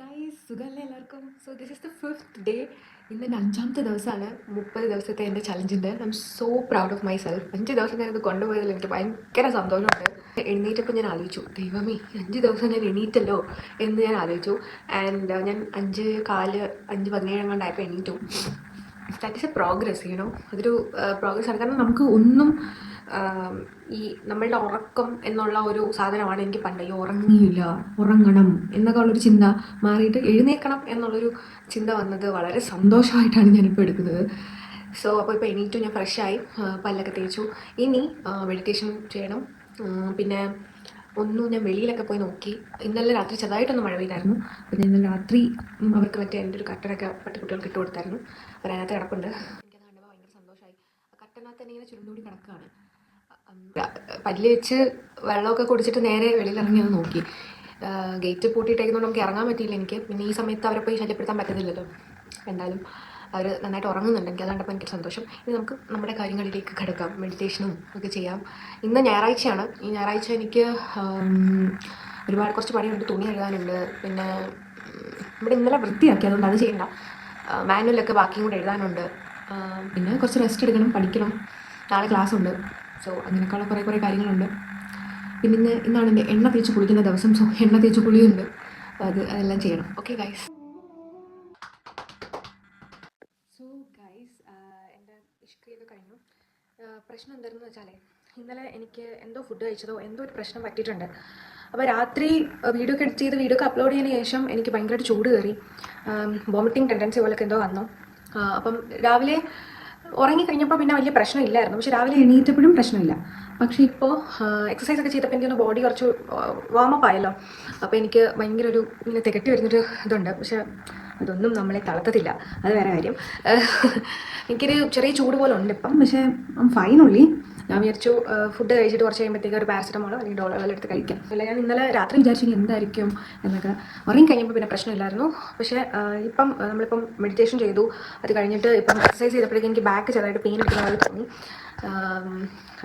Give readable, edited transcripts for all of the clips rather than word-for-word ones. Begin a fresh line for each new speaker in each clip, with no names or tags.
Guys സുഖമല്ലേ എല്ലാവർക്കും. So this is the 5th day. ഇന്ന് എൻ്റെ 5ാമത്തെ ദിവസമാണ് 30 ദിവസത്തെ എൻ്റെ ചലഞ്ചിൻ്റെ. I'm so proud of myself. 5 ദിവസം ഞാനിത് കൊണ്ടുപോയതിൽ എനിക്ക് ഭയങ്കര സന്തോഷമുണ്ട്. എണീറ്റപ്പോൾ ഞാൻ ആലോചിച്ചു, ദൈവമേ 5 ദിവസം ഞാൻ എണീറ്റല്ലോ എന്ന് ഞാൻ ആലോചിച്ചു. ആൻഡ് ഞാൻ 5:15 5:17 കൊണ്ടായപ്പോൾ എണീറ്റു. That is A progress, you know. അതൊരു പ്രോഗ്രസ് ആണ്. കാരണം നമുക്ക് ഒന്നും ഈ നമ്മളുടെ ഉറക്കം എന്നുള്ള ഒരു സാധനമാണ് എനിക്ക് പണ്ട് ഈ ഉറങ്ങിയില്ല, ഉറങ്ങണം എന്നൊക്കെ ഉള്ളൊരു ചിന്ത മാറിയിട്ട് എഴുന്നേൽക്കണം എന്നുള്ളൊരു ചിന്ത വന്നത് വളരെ സന്തോഷമായിട്ടാണ് ഞാനിപ്പോൾ എടുക്കുന്നത്. സോ ഇപ്പോൾ എണീറ്റു, ഞാൻ ഫ്രഷായി, പല്ലൊക്കെ തേച്ചു. ഇനി മെഡിറ്റേഷൻ ചെയ്യണം. പിന്നെ ഞാൻ വെളിയിലൊക്കെ പോയി നോക്കി. ഇന്നലെ രാത്രി ചെറുതായിട്ടൊന്ന് മഴ പെയ്തായിരുന്നു. പിന്നെ ഇന്നലെ രാത്രി അവർക്ക് മറ്റേ എൻ്റെ ഒരു കട്ടനൊക്കെ പട്ടിക്കുട്ടികൾക്ക് ഇട്ട് കൊടുത്തായിരുന്നു. അവർ അതിനകത്ത് കിടപ്പുണ്ട്. എനിക്കത് കണ്ടപ്പോൾ ഭയങ്കര സന്തോഷമായി. ആ കട്ടനകത്ത് തന്നെ ഇങ്ങനെ ചുരുണ്ടുകൂടി കിടക്കുകയാണ്. പല്ല് വെച്ച് വെള്ളമൊക്കെ കുടിച്ചിട്ട് നേരെ വെളിയിലിറങ്ങി അത് നോക്കി. ഗേറ്റ് പൂട്ടിയിട്ടേക്കുന്നതുകൊണ്ട് നമുക്ക് ഇറങ്ങാൻ പറ്റിയില്ല എനിക്ക്. പിന്നെ ഈ സമയത്ത് അവരെ പോയി ശല്യപ്പെടുത്താൻ പറ്റുന്നില്ലല്ലോ. എന്തായാലും അവർ നന്നായിട്ട് ഉറങ്ങുന്നുണ്ട്. എനിക്ക് അത് കണ്ടപ്പോൾ എനിക്ക് സന്തോഷം. ഇനി നമുക്ക് നമ്മുടെ കാര്യങ്ങളിലേക്ക് കിടക്കാം, മെഡിറ്റേഷനും ഒക്കെ ചെയ്യാം. ഇന്ന് ഞായറാഴ്ചയാണ്. ഈ ഞായറാഴ്ച എനിക്ക് കുറച്ച് പണിയുണ്ട്. തുണി കഴുകാനുണ്ട്. പിന്നെ ഇവിടെ ഇന്നലെ വൃത്തിയാക്കി, അതുകൊണ്ട് അത് ചെയ്യണ്ട. മാനുവലൊക്കെ ബാക്കിയും കൂടെ എഴുതാനുണ്ട്. പിന്നെ കുറച്ച് റെസ്റ്റ് എടുക്കണം, പഠിക്കണം. നാളെ ക്ലാസ് ഉണ്ട്. സോ അങ്ങനെയൊക്കെയുള്ള കുറേ കാര്യങ്ങളുണ്ട്. പിന്നെ ഇന്നാണ് എൻ്റെ എണ്ണ തേച്ച് കുളിക്കുന്ന ദിവസം. സോ എണ്ണ തേച്ച് കുളിയുണ്ട്. അതെല്ലാം ചെയ്യണം. Okay guys. സോ ഗൈസ്, എൻ്റെ ഇഷ്ക്രിയൊക്കെ കഴിഞ്ഞു. പ്രശ്നം എന്തായിരുന്നു വെച്ചാലേ, ഇന്നലെ എനിക്ക് എന്തോ ഫുഡ് കഴിച്ചതോ എന്തോ ഒരു പ്രശ്നം പറ്റിയിട്ടുണ്ട്. അപ്പോൾ രാത്രി വീഡിയോ ഒക്കെ എഡിറ്റ് ചെയ്ത് വീഡിയോ ഒക്കെ അപ്ലോഡ് ചെയ്തതിന് ശേഷം എനിക്ക് ഭയങ്കരമായിട്ട് ചൂട് കയറി, വോമിറ്റിംഗ് ടെൻഡൻസി പോലൊക്കെ എന്തോ വന്നു. അപ്പം രാവിലെ ഉറങ്ങിക്കഴിഞ്ഞപ്പോൾ പിന്നെ വലിയ പ്രശ്നമില്ലായിരുന്നു. പക്ഷേ രാവിലെ എണീറ്റപ്പോഴും പ്രശ്നമില്ല. പക്ഷേ ഇപ്പോൾ എക്സസൈസ് ഒക്കെ ചെയ്തപ്പോൾ എനിക്കൊന്ന് ബോഡി കുറച്ച് വാമപ്പ് ആയല്ലോ. അപ്പോൾ എനിക്ക് ഭയങ്കര ഒരു ഇങ്ങനെ തികട്ടി വരുന്നൊരു ഇതുണ്ട്. പക്ഷേ അതൊന്നും നമ്മളെ തളർത്തത്തില്ല, അത് വേറെ കാര്യം. എനിക്കൊരു ചെറിയ ചൂട് പോലെ ഉണ്ട് ഇപ്പം. പക്ഷേ ഫൈനുള്ളി ഞാൻ വിചാരിച്ചു ഫുഡ് കഴിച്ചിട്ട് കുറച്ച് കഴിയുമ്പോഴത്തേക്ക് ഒരു പാരസെറ്റമോളോ അല്ലെങ്കിൽ ഡോളോ എടുത്ത് കഴിക്കാം. അല്ല, ഞാൻ ഇന്നലെ രാത്രി വിചാരിച്ചു എന്തായിരിക്കും എന്നൊക്കെ. ഉറങ്ങി കഴിഞ്ഞപ്പോൾ പിന്നെ പ്രശ്നമില്ലായിരുന്നു. പക്ഷേ ഇപ്പം നമ്മളിപ്പം മെഡിറ്റേഷൻ ചെയ്തു, അത് കഴിഞ്ഞിട്ട് ഇപ്പം എക്സസൈസ് ചെയ്തപ്പോഴേക്കും എനിക്ക് ബാക്ക് ചെറുതായിട്ട് പെയിൻ എടുക്കുന്ന പോലെ തോന്നി.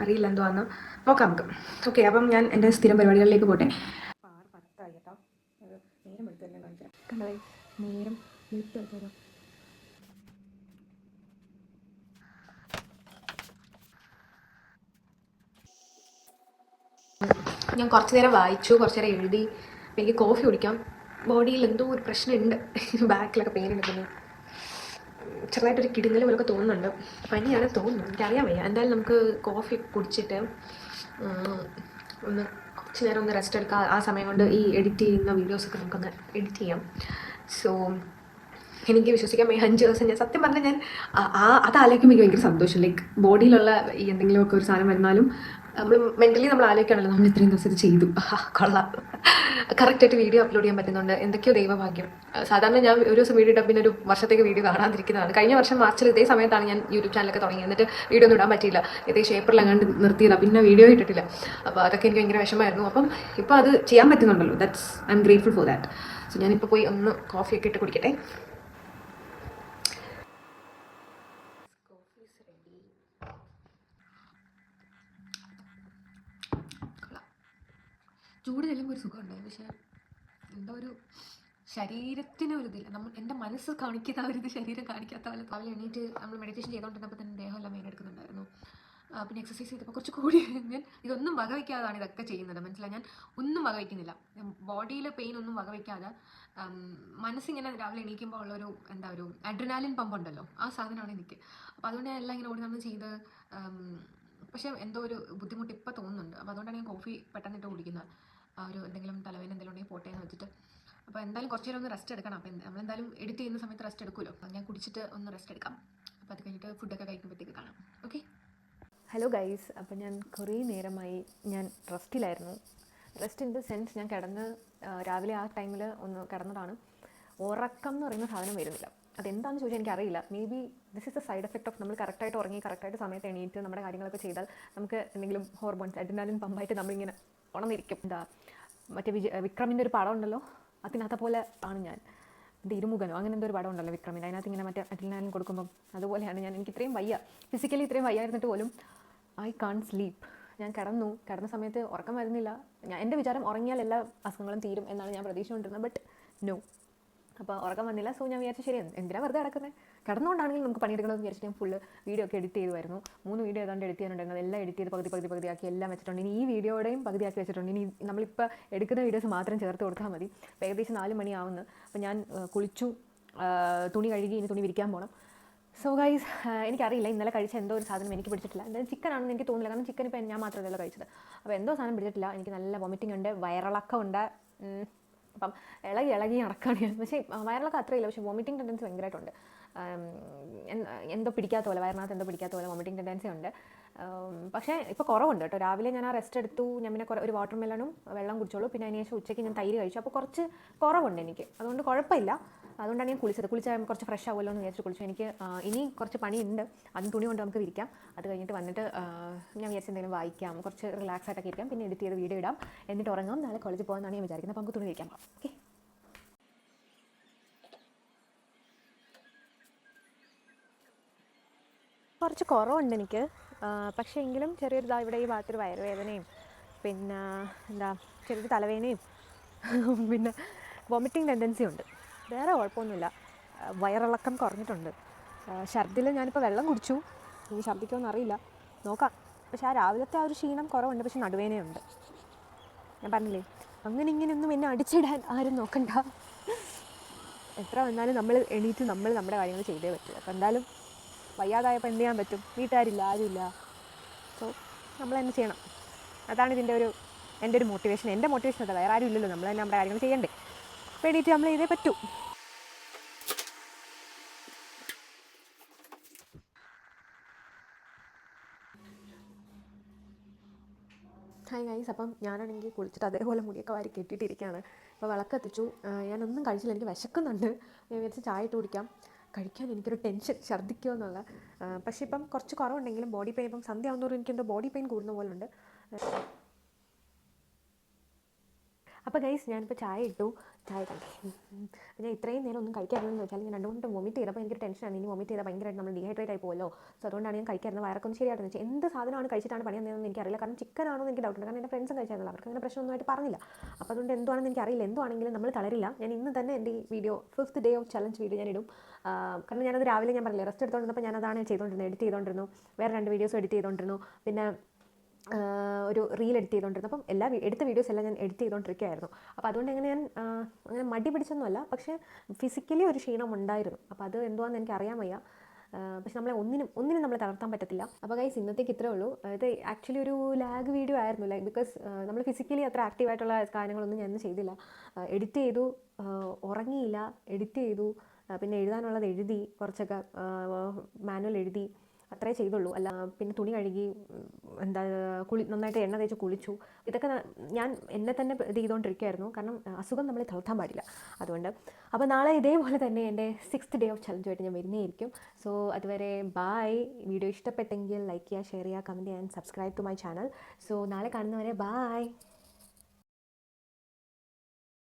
അറിയില്ല എന്തുവാന്ന്, നോക്കാം നമുക്ക്. ഓക്കെ, അപ്പം ഞാൻ എൻ്റെ സ്ഥിരം പരിപാടികളിലേക്ക് പോട്ടെ. 6:10 കേട്ടോ. നേരം എടുത്ത് തന്നെ കാണിക്കാം. കണ്ടേ, നേരം വെളുത്തു. ഞാൻ കുറച്ച് നേരം വായിച്ചു, കുറച്ച് നേരം എഴുതി. എനിക്ക് കോഫി കുടിക്കാം. ബോഡിയിൽ എന്തോ ഒരു പ്രശ്നമുണ്ട്. ബാക്കിലൊക്കെ പെയിൻ എടുക്കുന്നു. ചെറുതായിട്ടൊരു കിടുങ്ങൽ പോലൊക്കെ തോന്നുന്നുണ്ട്. പനിയാണ് തോന്നുന്നു, എനിക്കറിയാൻ വയ്യ. എന്തായാലും നമുക്ക് കോഫി കുടിച്ചിട്ട് കുറച്ച് നേരം ഒന്ന് റെസ്റ്റ് എടുക്കാം. ആ സമയം കൊണ്ട് ഈ എഡിറ്റ് ചെയ്യുന്ന വീഡിയോസൊക്കെ നമുക്കൊന്ന് എഡിറ്റ് ചെയ്യാം. സോ എനിക്ക് വിശ്വസിക്കാൻ വയ്യ 5 ദിവസം ഞാൻ സത്യം പറഞ്ഞാൽ ഞാൻ അത് ആലോചിക്കുമ്പോൾ എനിക്ക് ഭയങ്കര സന്തോഷം. ലൈക്ക് ബോഡിയിലുള്ള ഈ എന്തെങ്കിലുമൊക്കെ ഒരു സാധനം വരുന്നാലും നമ്മൾ മെൻ്റലി നമ്മൾ ആലോചിക്കുകയാണല്ലോ, നമ്മൾ ഇത്രയും ദിവസം ഇത് ചെയ്തു, കൊള്ളാം, കറക്റ്റായിട്ട് വീഡിയോ അപ്ലോഡ് ചെയ്യാൻ പറ്റുന്നുണ്ട്, എന്തൊക്കെയോ ദൈവഭാഗ്യം. സാധാരണ ഞാൻ ഒരു ദിവസം വീഡിയോ ഇട്ടാൽ പിന്നെ ഒരു വർഷത്തേക്ക് വീഡിയോ കാണാതിരിക്കുന്നതാണ്. കഴിഞ്ഞ വർഷം മാർച്ചിൽ ഇതേ സമയത്താണ് ഞാൻ യൂട്യൂബ് ചാനലൊക്കെ തുടങ്ങി. എന്നിട്ട് വീഡിയോ ഒന്നും ഇടാൻ പറ്റിയില്ല. ഏകദേശം ഏപ്രിൽ അങ്ങാണ്ട് നിർത്തിയതാണ്. പിന്നെ വീഡിയോ ഇട്ടിട്ടില്ല. അപ്പോൾ അതൊക്കെ എനിക്ക് ഭയങ്കര വിഷമമായിരുന്നു. അപ്പം ഇപ്പോൾ അത് ചെയ്യാൻ പറ്റുന്നുണ്ടല്ലോ. I'm grateful for that. So ഞാനിപ്പോൾ പോയി ഒന്ന് കോഫിയൊക്കെ ഇട്ട് കുടിക്കട്ടെ. ചൂട് ചെല്ലുമ്പോൾ ഒരു സുഖമുണ്ട്. പക്ഷേ എന്തോ ഒരു ശരീരത്തിന് ഒരു ഇതില്ല. എൻ്റെ മനസ്സ് കാണിക്കുന്ന ഒരു ഇത് ശരീരം കാണിക്കാത്ത പോലെ. രാവിലെ എണീറ്റ് നമ്മൾ മെഡിറ്റേഷൻ ചെയ്തുകൊണ്ടിരുന്നപ്പോൾ തന്നെ ദേഹമെല്ലാം വേനെടുക്കുന്നുണ്ടായിരുന്നു. പിന്നെ എക്സസൈസ് ചെയ്തപ്പോൾ കുറച്ച് കൂടി. ഞാൻ ഇതൊന്നും വകവയ്ക്കാതാണ് ഇതൊക്കെ ചെയ്യുന്നത്, മനസ്സിലായി. ഞാൻ ഒന്നും വകവയ്ക്കുന്നില്ല. ബോഡിയിലെ പെയിൻ ഒന്നും വകവയ്ക്കാതെ മനസ്സിങ്ങനെ രാവിലെ എണീക്കുമ്പോൾ ഉള്ളൊരു ഒരു അഡ്രിനാലിൻ പമ്പ് ഉണ്ടല്ലോ, ആ സാധനമാണ് എനിക്ക്. അപ്പോൾ അതുകൊണ്ട് ഞാൻ എല്ലാം ഇങ്ങനെ ഓടി നടന്ന് ചെയ്ത്. പക്ഷേ എന്തോ ഒരു ബുദ്ധിമുട്ട് ഇപ്പോൾ തോന്നുന്നുണ്ട്. അപ്പോൾ അതുകൊണ്ടാണ് ഞാൻ കോഫി പെട്ടെന്നിട്ട് കുടിക്കുന്നത്. എന്തെങ്കിലും തലവേദന എന്തെങ്കിലും ഉണ്ടെങ്കിൽ പോട്ടെ എന്ന് വെച്ചിട്ട്. അപ്പോൾ എന്തായാലും കുറച്ച് നേരം ഒന്ന് റെസ്റ്റ് എടുക്കണം. അപ്പോൾ നമ്മളെന്തായാലും എഡിറ്റ് ചെയ്യുന്ന സമയത്ത് റെസ്റ്റ് എടുക്കുമല്ലോ. ഞാൻ കുടിച്ചിട്ട് ഒന്ന് റെസ്റ്റ് എടുക്കാം. അപ്പോൾ അത് കഴിഞ്ഞിട്ട് ഫുഡൊക്കെ കഴിക്കുമ്പോഴത്തേക്ക് കാണാം. ഓക്കെ. Hello guys. അപ്പോൾ ഞാൻ കുറേ നേരമായി ഞാൻ റെസ്റ്റിലായിരുന്നു. റെസ്റ്റ് ഇൻ ദ സെൻസ് ഞാൻ രാവിലെ ആ ടൈമിൽ ഒന്ന് കിടന്നതാണ്. ഉറക്കം എന്ന് പറയുന്ന സാധനം വരുന്നില്ല. അതെന്താണെന്ന് ചോദിച്ചാൽ എനിക്കറിയില്ല. May be this is A side effect of നമ്മൾ കറക്റ്റായിട്ട് ഉറങ്ങി കറക്റ്റായിട്ട് സമയത്ത് എണീറ്റ് നമ്മുടെ കാര്യങ്ങളൊക്കെ ചെയ്താൽ നമുക്ക് എന്തെങ്കിലും ഹോർമോൺസ് അഡ്രിനാലിൻ പമ്പായിട്ട് നമ്മളിങ്ങനെ ഉണർന്നിരിക്കും. മറ്റേ വിക്രമിൻ്റെ ഒരു പടം ഉണ്ടല്ലോ, അതിനകത്തെ പോലെ ആണ് ഞാൻ. ഇരുമുഖനോ അങ്ങനെ എന്തോ ഒരു പടം ഉണ്ടല്ലോ വിക്രമിൻ്റെ, അതിനകത്ത് ഇങ്ങനെ മറ്റേ അഡ്രിനാലിൻ കൊടുക്കുമ്പം അതുപോലെയാണ് ഞാൻ. എനിക്ക് ഇത്രയും വയ്യ, ഫിസിക്കലി ഇത്രയും വയ്യായിരുന്നിട്ട് പോലും ഐ കാൺട്ട് സ്ലീപ്പ്. ഞാൻ കിടന്ന സമയത്ത് ഉറക്കം വരുന്നില്ല. എൻ്റെ വിചാരം ഉറങ്ങിയാൽ എല്ലാ അസുഖങ്ങളും തീരും എന്നാണ് ഞാൻ പ്രതീക്ഷിച്ചുകൊണ്ടിരുന്നത്. ബട്ട് നോ, അപ്പോൾ ഉറക്കം വന്നില്ല. സോ ഞാൻ വിചാരിച്ചു ശരി എന്തിനാണ് വെറുതെ കിടക്കുന്നത്, കിടന്നുകൊണ്ടാണെങ്കിൽ നമുക്ക് പണിയെടുക്കണമെന്ന് വിചാരിച്ചു ഞാൻ ഫുള്ള് വീഡിയോ ഒക്കെ എഡിറ്റ് ചെയ്യുമായിരുന്നു. 3 വീഡിയോ ഏതാണ്ട് എഡിറ്റ് ചെയ്യാനുണ്ടായിരുന്നു. എല്ലാം എഡിറ്റ് ചെയ്ത് പകുതിയാക്കി എല്ലാം വെച്ചിട്ടുണ്ട്. ഇനി ഈ വീഡിയോയുടെയും പകുതിയാക്കി വെച്ചിട്ടുണ്ട്. ഇനി നമ്മളിപ്പോൾ എടുക്കുന്ന വീഡിയോസ് മാത്രം ചേർത്ത് കൊടുത്താൽ മതി. അപ്പോൾ ഏകദേശം 4 മണിയാവുന്നു. അപ്പോൾ ഞാൻ കുളിച്ചു, തുണി കഴുകി, ഇനി തുണി വിരിക്കാൻ പോകണം. സോ ഗൈസ്, എനിക്കറിയില്ല ഇന്നലെ കഴിച്ച എന്തോ ഒരു സാധനം എനിക്ക് പിടിച്ചിട്ടില്ല. എന്തായാലും ചിക്കൻ ആണെന്ന് എനിക്ക് തോന്നില്ല, കാരണം ചിക്കൻ ഇപ്പോൾ ഞാൻ മാത്രമല്ല കഴിച്ചത്. അപ്പോൾ എന്തോ സാധനം പിടിച്ചിട്ടില്ല. എനിക്ക് നല്ല വോമിറ്റിംഗ് ഉണ്ട്, വയറിളക്കമുണ്ട്. അപ്പം ഇളകി നടക്കുകയാണ് ഞാൻ. പക്ഷേ വയറിളക്കം അത്രയില്ല, പക്ഷേ വോമിറ്റിംഗ് ടെൻഡൻസി ഭയങ്കരമായിട്ടുണ്ട്. എന്തോ പിടിക്കാത്ത പോലെ, വയറിനകത്ത് എന്തോ പിടിക്കാത്ത പോലെ വോമിറ്റിംഗ് ടെൻഡൻസി ഉണ്ട്. പക്ഷേ ഇപ്പോൾ കുറവുണ്ട് കേട്ടോ. രാവിലെ ഞാൻ ആ റെസ്റ്റ് എടുത്തു, ഞാൻ പിന്നെ ഒരു വാട്ടർ മെലണും വെള്ളം കുടിച്ചോളൂ. പിന്നെ അതിന് ശേഷം ഉച്ചയ്ക്ക് ഞാൻ തൈര് കഴിച്ചു. അപ്പോൾ കുറച്ച് കുറവുണ്ട് എനിക്ക്, അതുകൊണ്ട് കുഴപ്പമില്ല. അതുകൊണ്ടാണ് ഞാൻ കുളിച്ചാൽ കുറച്ച് ഫ്രഷ് ആവുമല്ലോ എന്ന് വിചാരിച്ച് കുളിച്ചു. എനിക്ക് ഇനി കുറച്ച് പണിയുണ്ട്, അതും തുണി കൊണ്ട് നമുക്ക് വിരിക്കാം. അത് കഴിഞ്ഞിട്ട് വന്നിട്ട് ഞാൻ വിചാരിച്ച് എന്തെങ്കിലും വായിക്കാം, കുറച്ച് റിലാക്സ് ആയിട്ടൊക്കെ ഇരിക്കാം, പിന്നെ എഡിറ്റ് ചെയ്ത് വീഡിയോ ഇടാം, എന്നിട്ട് ഉറങ്ങാം. നാളെ കോളേജിൽ പോകാമെന്നാണ് ഞാൻ വിചാരിക്കുന്നത്. അപ്പോൾ നമുക്ക് തുണി വിരിക്കാൻ പോകാം. ഓക്കെ, കുറച്ച് കുറവുണ്ട് എനിക്ക്. പക്ഷേ എങ്കിലും ചെറിയൊരു ഇവിടെ ഈ ഭാഗത്തൊരു വയറുവേദനയും പിന്നെ ചെറിയൊരു തലവേദനയും പിന്നെ വോമിറ്റിംഗ് ടെൻഡൻസി ഉണ്ട്. വേറെ കുഴപ്പമൊന്നുമില്ല. വയറിളക്കം കുറഞ്ഞിട്ടുണ്ട്. ഛർദിൽ ഞാനിപ്പോൾ വെള്ളം കുടിച്ചു, ഇനി ഛർദിക്കുമെന്ന് അറിയില്ല, നോക്കാം. പക്ഷേ ആ രാവിലത്തെ ആ ഒരു ക്ഷീണം കുറവുണ്ട്, പക്ഷെ നടുവേദനയുണ്ട്. ഞാൻ പറഞ്ഞില്ലേ, അങ്ങനെ ഇങ്ങനെയൊന്നും എന്നെ അടിച്ചിടാൻ ആരും നോക്കണ്ട. എത്ര വന്നാലും നമ്മൾ എണീറ്റ് നമ്മുടെ കാര്യങ്ങൾ ചെയ്തേ പറ്റും. അപ്പോൾ എന്തായാലും വയ്യാതായപ്പോൾ എന്ത് ചെയ്യാൻ പറ്റും, വീട്ടുകാരില്ല, ആരുമില്ല. സോ നമ്മൾ തന്നെ ചെയ്യണം. അതാണ് എൻ്റെ ഒരു മോട്ടിവേഷൻ. എൻ്റെ മോട്ടിവേഷൻ അല്ല, വേറെ ആരും ഇല്ലല്ലോ, നമ്മൾ തന്നെ നമ്മുടെ കാര്യങ്ങൾ ചെയ്യണ്ടേ. അപ്പോൾ എണീറ്റ് നമ്മൾ ചെയ്തേ പറ്റൂ. ഹായ് ഗൈസ്, അപ്പം ഞാനാണെങ്കിൽ കുളിച്ചിട്ട് അതേപോലെ മുടിയൊക്കെ വാരി കെട്ടിയിട്ടിരിക്കുകയാണ്. അപ്പോൾ വിളക്കെത്തിച്ചു. ഞാനൊന്നും കഴിച്ചില്ല, എനിക്ക് വിശക്കുന്നുണ്ട്. ഞാൻ വിചാരിച്ച് ചായ ഇട്ട് കുടിക്കാം. കഴിക്കാൻ എനിക്കൊരു ടെൻഷൻ, ഛർദ്ദിക്കുമോ എന്നുള്ള. പക്ഷേ ഇപ്പം കുറച്ച് കുറവുണ്ടെങ്കിലും ബോഡി പെയിൻ, ഇപ്പം സന്ധ്യ ആവുന്നതോറും എനിക്കെന്തോ ബോഡി പെയിൻ കൂടുന്ന പോലെ ഉണ്ട്. അപ്പോൾ ഗൈസ്, ഞാനിപ്പോൾ ചായ ഇട്ടു. ചായ ഞാൻ ഇത്രയും നേരം ഒന്നും കഴിക്കാറില്ലെന്ന് വെച്ചാൽ ഞാൻ 2 വട്ടം വോമിറ്റ് ചെയ്തപ്പോൾ എനിക്കൊരു ടെൻഷനാണ്. ഇനി വോമിറ്റ് ചെയ്താൽ ഭയങ്കരമായിട്ട് നമ്മൾ ഡീഹൈഡ്രേറ്റ് ആയി പോകുമല്ലോ. സോ അതുകൊണ്ടാണ് ഞാൻ കഴിക്കാറുണ്ട്. വയറൊക്കെ ഒന്ന് ശരിയായിട്ടെന്ന് വെച്ചാൽ എന്ത് സാധനമാണ് കഴിച്ചിട്ടാണ് പണി വന്നതെന്ന് എനിക്കറിയില്ല. കാരണം ചിക്കൻ ആണോ എന്ന് എനിക്ക് ഡൗട്ടുണ്ട്. കാരണം എൻ്റെ ഫ്രണ്ട്സും കഴിച്ചായിരുന്നില്ല, അവർക്ക് അങ്ങനെ പ്രശ്നമൊന്നുമായിട്ട് പറഞ്ഞില്ല. അപ്പോൾ അതുകൊണ്ട് എന്തുവാണെന്ന് എനിക്കറിയില്ല. എന്തുവാണെങ്കിലും നമ്മൾ തളരില്ല. ഞാൻ ഇന്ന് തന്നെ എൻ്റെ ഈ video 5th day of challenge video ഞാൻ ഇടും. കാരണം ഞാനത് രാവിലെ ഞാൻ പറഞ്ഞില്ല, റെസ്റ്റ് എടുത്തുകൊണ്ടിരുന്നപ്പോൾ ഞാനതാണ് ചെയ്തുകൊണ്ടിരുന്നത്, എഡിറ്റ് ചെയ്തുകൊണ്ടിരുന്നു. വേറെ 2 വീഡിയോസ് എഡിറ്റ് ചെയ്തുകൊണ്ടിരുന്നു. പിന്നെ ഒരു റീൽ എഡിറ്റ് ചെയ്തുകൊണ്ടിരുന്നു. അപ്പം എടുത്ത വീഡിയോസ് എല്ലാം ഞാൻ എഡിറ്റ് ചെയ്തുകൊണ്ടിരിക്കുകയായിരുന്നു. അപ്പോൾ അതുകൊണ്ട് ഞാൻ അങ്ങനെ മടി പിടിച്ചൊന്നുമല്ല, പക്ഷേ ഫിസിക്കലി ഒരു ക്ഷീണം ഉണ്ടായിരുന്നു. അപ്പോൾ അത് എന്തുവാണെന്ന് എനിക്ക് അറിയാൻ വയ്യ. പക്ഷെ നമ്മളെ ഒന്നിനും നമ്മളെ തളർത്താൻ പറ്റത്തില്ല. അപ്പോൾ ഗൈസ്, ഇന്നത്തേക്ക് ഇത്രേ ഉള്ളൂ. ഇത് ആക്ച്വലി ഒരു ലാഗ് വീഡിയോ ആയിരുന്നു. ബിക്കോസ് നമ്മൾ ഫിസിക്കലി അത്ര ആക്റ്റീവായിട്ടുള്ള കാര്യങ്ങളൊന്നും ഞാൻ ചെയ്തില്ല. എഡിറ്റ് ചെയ്തു, ഉറങ്ങിയില്ല, എഡിറ്റ് ചെയ്തു, പിന്നെ എഴുതാനുള്ളത് എഴുതി, കുറച്ചൊക്കെ മാനുവൽ എഴുതി, അത്രേ ചെയ്തുള്ളൂ. അല്ല പിന്നെ തുണി കഴുകി, നന്നായിട്ട് എണ്ണ തേച്ച് കുളിച്ചു. ഇതൊക്കെ ഞാൻ എന്നെ തന്നെ ഇത് ചെയ്തുകൊണ്ടിരിക്കുകയായിരുന്നു. കാരണം അസുഖം നമ്മളെ തളർത്താൻ പാടില്ല, അതുകൊണ്ട്. അപ്പോൾ നാളെ ഇതേപോലെ തന്നെ എൻ്റെ 6th ഡേ ഓഫ് ചലഞ്ചുമായിട്ട് ഞാൻ വരുന്നതായിരിക്കും. സോ അതുവരെ ബായ്. വീഡിയോ ഇഷ്ടപ്പെട്ടെങ്കിൽ ലൈക്ക് ചെയ്യുക, ഷെയർ ചെയ്യുക, കമൻറ്റ് ചെയ്യാൻ, subscribe to my channel. So നാളെ കാണുന്നവരെ ബായ്.